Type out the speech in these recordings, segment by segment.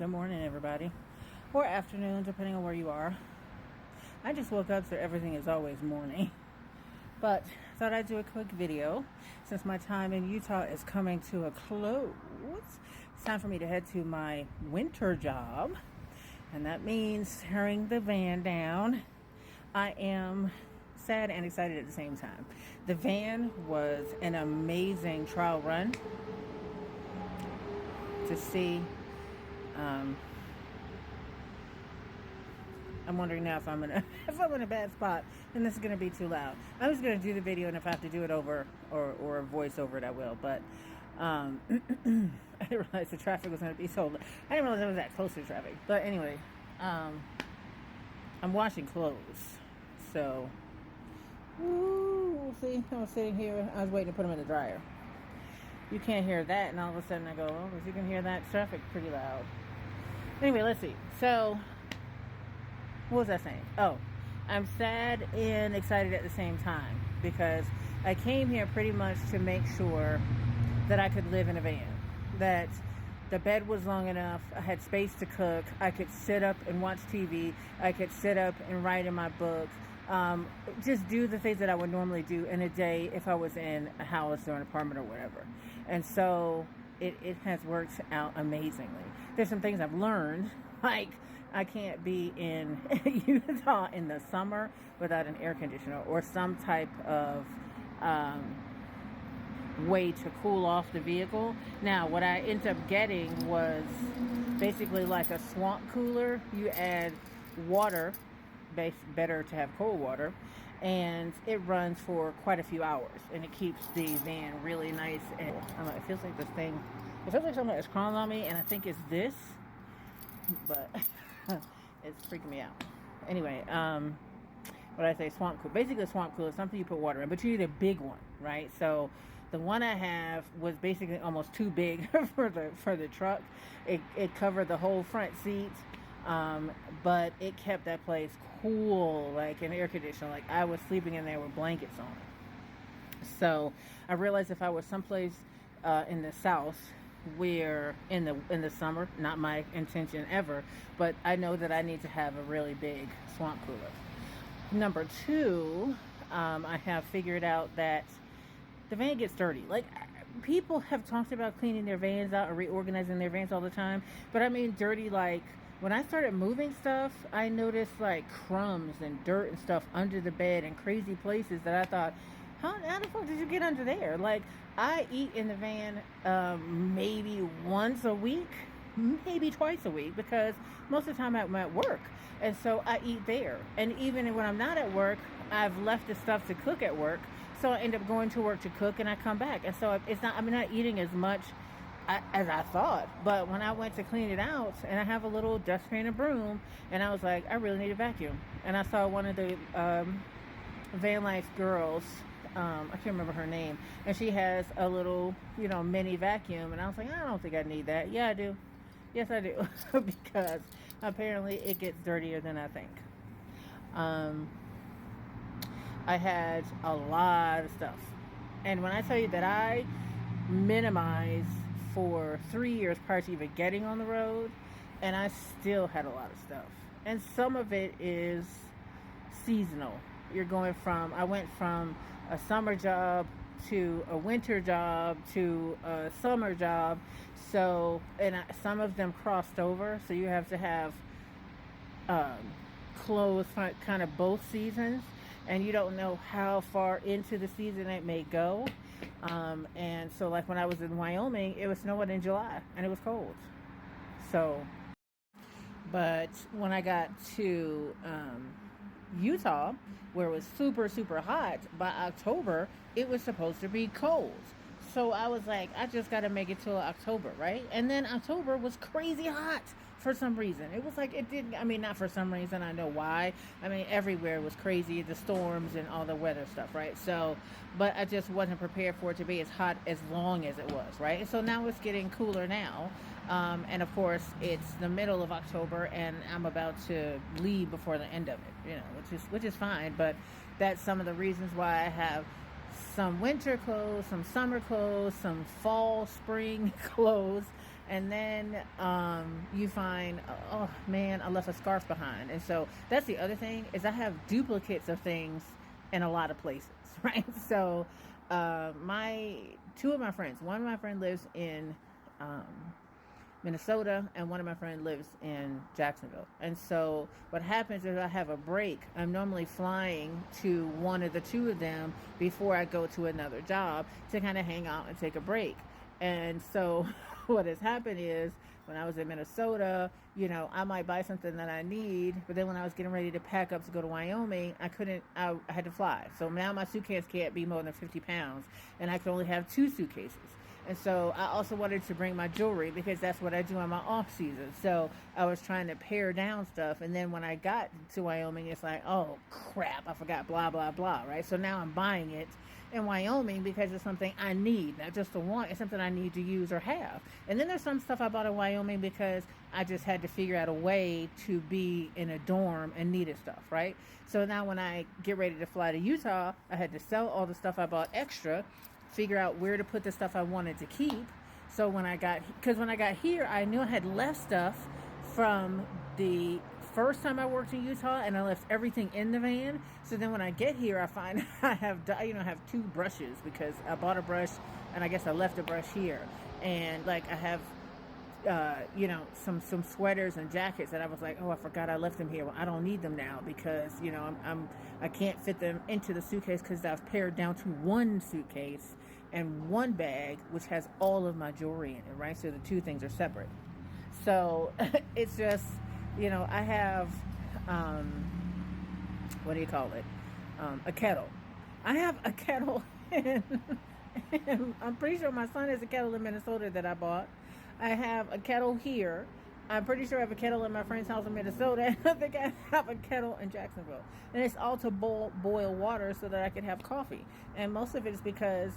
Good morning, everybody, or afternoon, depending on where you are. I just woke up, so everything is always morning. But thought I'd do a quick video since my time in Utah is coming to a close. It's time for me to head to my winter job, and that means tearing the van down. I am sad and excited at the same time. The van was an amazing trial run to see. I'm wondering now if I'm in a bad spot and this is gonna be too loud. I was gonna do the video, and if I have to do it over or a voice over it, I will. But I didn't realize the traffic was gonna be so. I didn't realize I was that close to traffic. But anyway, I'm washing clothes, so we'll see. I was sitting here. I was waiting to put them in the dryer. You can't hear that, and all of a sudden I go, oh, because you can hear that traffic pretty loud. Anyway, let's see. So, what was I saying? Oh, I'm sad and excited at the same time because I came here pretty much to make sure that I could live in a van, that the bed was long enough, I had space to cook, I could sit up and watch TV, I could sit up and write in my book, just do the things that I would normally do in a day if I was in a house or an apartment or whatever. And so it has worked out amazingly. There's some things I've learned, like I can't be in Utah in the summer without an air conditioner or some type of way to cool off the vehicle. Now, what I ended up getting was basically like a swamp cooler. You add water, better to have cold water, and it runs for quite a few hours, and it keeps the van really nice. And I don't know, it feels like this thing, it feels like something is crawling on me, and I think it's this, but it's freaking me out. Anyway, what I say, swamp cooler. Basically, a swamp cooler is something you put water in, but you need a big one, right? So the one I have was basically almost too big for the truck. It covered the whole front seat. But it kept that place cool, like an air conditioner. Like I was sleeping in there with blankets on. So I realized if I was someplace in the South where in the summer, not my intention ever, but I know that I need to have a really big swamp cooler. Number two, I have figured out that the van gets dirty. Like people have talked about cleaning their vans out or reorganizing their vans all the time, but I mean dirty like. When I started moving stuff, I noticed like crumbs and dirt and stuff under the bed and crazy places that I thought, how the fuck did you get under there? Like, I eat in the van maybe once a week, maybe twice a week, because most of the time I'm at work. And so I eat there. And even when I'm not at work, I've left the stuff to cook at work. So I end up going to work to cook and I come back. And so I'm not eating as much as I thought. But when I went to clean it out, and I have a little dustpan and broom, and I was like, I really need a vacuum. And I saw one of the Vanlife girls, I can't remember her name, and she has a little, mini vacuum, and I was like, I don't think I need that. Yeah, I do. Yes, I do. Because apparently it gets dirtier than I think. I had a lot of stuff. And when I tell you that I minimized for 3 years prior to even getting on the road, and I still had a lot of stuff. And some of it is seasonal. I went from a summer job to a winter job to a summer job. So, some of them crossed over. So you have to have clothes for kind of both seasons. And you don't know how far into the season it may go. And so like when I was in Wyoming, it was snowing in July and it was cold. So, but when I got to Utah, where it was super, super hot, by October, it was supposed to be cold. So I was like, I just got to make it till October, right? And then October was crazy hot for some reason. It was like, not for some reason, I know why. Everywhere was crazy, the storms and all the weather stuff, right? So, but I just wasn't prepared for it to be as hot as long as it was, right? And so now it's getting cooler now. And of course, it's the middle of October, and I'm about to leave before the end of it, which is fine. But that's some of the reasons why I have some winter clothes, some summer clothes, some fall, spring clothes, And then you find, oh man, I left a scarf behind. And so that's the other thing, is I have duplicates of things in a lot of places, right? So my two of my friends, one of my friends lives in Minnesota, and one of my friends lives in Jacksonville. And so what happens is I have a break. I'm normally flying to one of the two of them before I go to another job to kind of hang out and take a break. And so what has happened is, when I was in Minnesota, you know, I might buy something that I need, but then when I was getting ready to pack up to go to Wyoming, I had to fly. So now my suitcase can't be more than 50 pounds, and I can only have 2 suitcases. And so I also wanted to bring my jewelry, because that's what I do in my off season. So I was trying to pare down stuff. And then when I got to Wyoming, it's like, oh crap, I forgot blah, blah, blah, right? So now I'm buying it in Wyoming because it's something I need, not just a want. It's something I need to use or have. And then there's some stuff I bought in Wyoming because I just had to figure out a way to be in a dorm and needed stuff, right? So now when I get ready to fly to Utah, I had to sell all the stuff I bought extra, figure out where to put the stuff I wanted to keep. So when I got here, I knew I had left stuff from the first time I worked in Utah, and I left everything in the van. So then when I get here, I find I have 2 brushes, because I bought a brush and I guess I left a brush here. And like I have some sweaters and jackets that I was like, oh, I forgot I left them here. Well, I don't need them now, because I can't fit them into the suitcase, because I've pared down to 1 suitcase and 1 bag, which has all of my jewelry in it, right? So the 2 things are separate. So it's just, I have what do you call it? A kettle. I have a kettle and I'm pretty sure my son has a kettle in Minnesota that I bought. I have a kettle here. I'm pretty sure I have a kettle in my friend's house in Minnesota. And I think I have a kettle in Jacksonville. And it's all to boil water so that I can have coffee. And most of it is because,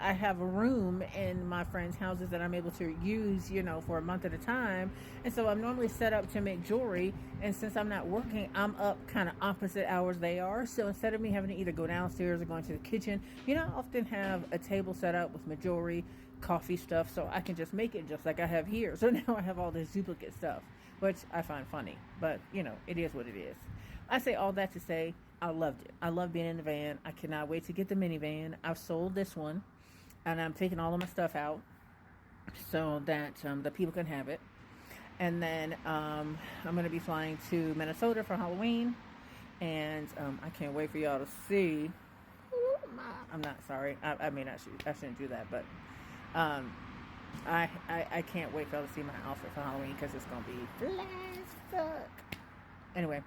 I have a room in my friend's houses that I'm able to use, for a month at a time. And so I'm normally set up to make jewelry. And since I'm not working, I'm up kind of opposite hours they are. So instead of me having to either go downstairs or go into the kitchen, I often have a table set up with my jewelry, coffee stuff, so I can just make it just like I have here. So now I have all this duplicate stuff, which I find funny, but it is what it is. I say all that to say I loved it. I love being in the van. I cannot wait to get the minivan. I've sold this one, and I'm taking all of my stuff out so that the people can have it. And then I'm going to be flying to Minnesota for Halloween, and I can't wait for y'all to see. I'm not sorry. I shouldn't do that, but I can't wait for y'all to see my outfit for Halloween, because it's gonna be fly as fuck. Anyway,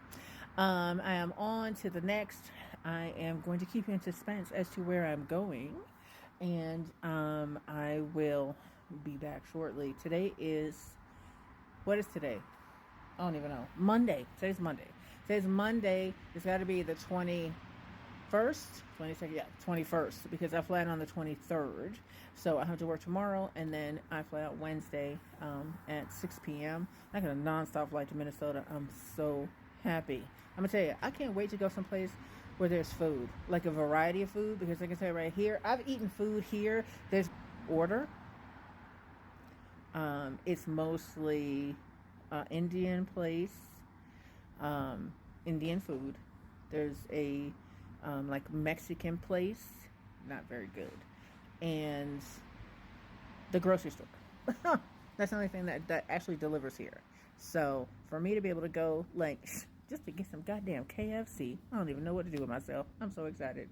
I am on to the next. I am going to keep you in suspense as to where I'm going, and I will be back shortly. What is today? I don't even know. Monday. Today's Monday. It's got to be the 21st, 22nd, yeah, 21st, because I fly out on the 23rd. So I have to work tomorrow, and then I fly out Wednesday at 6 p.m. I got a nonstop flight to Minnesota. I'm so happy. I'm going to tell you, I can't wait to go someplace where there's food, like a variety of food, because I can say right here, I've eaten food here. There's order. It's mostly Indian place, Indian food. There's a like Mexican place, not very good, and the grocery store. That's the only thing that actually delivers here. So for me to be able to go, like, just to get some goddamn KFC, I don't even know what to do with myself. I'm so excited.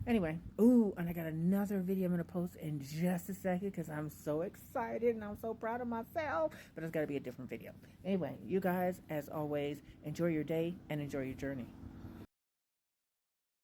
Anyway, and I got another video I'm going to post in just a second, because I'm so excited and I'm so proud of myself, but it's got to be a different video. Anyway, you guys, as always, enjoy your day and enjoy your journey.